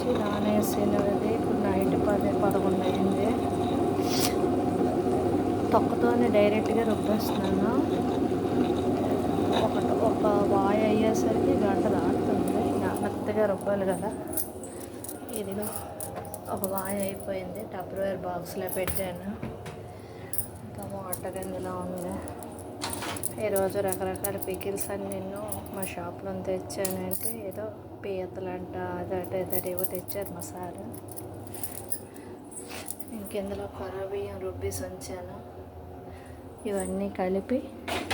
నుంచి నానేసినది ఇప్పుడు నైట్ 10, 11 అయింది. తొక్కతోనే డైరెక్ట్గా రుబ్బేస్తున్నాను. ఒక వాయి అయ్యేసరికి గంట దాటుతుంది. మెత్తగా రుబ్బాలి కదా. ఇదిగో ఒక వాయి అయిపోయింది. టప్రవేర్ బాక్స్లో పెట్టాను. ఇంకా వాటర్ ఇందులో ఉంది. ఈరోజు రకరకాల పికిల్స్ అని నేను మా షాప్లో తెచ్చానంటే ఏదో పీతలంట అదట ఇదట ఏవో తెచ్చారు మా సార్. ఇంకెందులో కొర్రబియ్యం రుబ్బేసి ఉంచాను. ఇవన్నీ కలిపి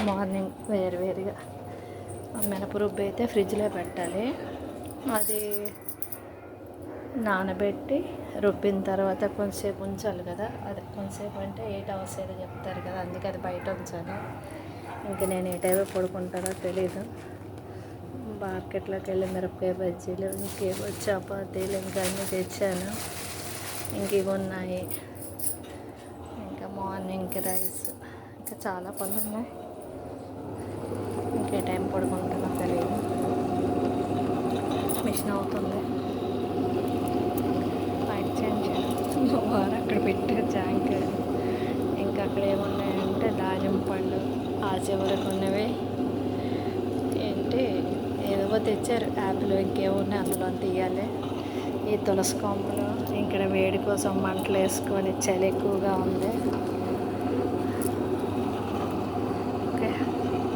మార్నింగ్ వేరువేరుగా మినప రుబ్బు అయితే ఫ్రిడ్జ్లో పెట్టాలి. అది నానబెట్టి రుబ్బిన తర్వాత కొంచెంసేపు ఉంచాలి కదా. అది కొంచెంసేపు అంటే 8 hours ఏదో చెప్తారు కదా, అందుకే అది బయట ఉంచాలి. ఇంకా నేను ఏ టైంలో పడుకుంటానో తెలీదు. మార్కెట్లోకి వెళ్ళి మిరపకాయ బజ్జీలు, ఇంకేవో చపాతీలు ఇంకా అన్నీ తెచ్చాను. ఇంక ఇవి ఉన్నాయి. ఇంకా మార్నింగ్కి రైస్, ఇంకా చాలా పనులు ఉన్నాయి. ఇంకే టైం పడుకుంటానో తెలియదు. మిషన్ అవుతుంది. లైట్ చేంజ్ వారు అక్కడ పెట్టారు జాంకాయలు. ఇంకా అక్కడ ఏమున్నాయంటే దానిమ్మ పళ్ళు, ఆ చివరికి ఉన్నవి ఏంటి ఏదో తెచ్చారు యాపిల్, ఇంకేమున్నాయి అందులో తీయాలి. ఈ తులసి కొమ్మలు ఇక్కడ వేడి కోసం మంటలు వేసుకొని చలి ఎక్కువగా ఉంది.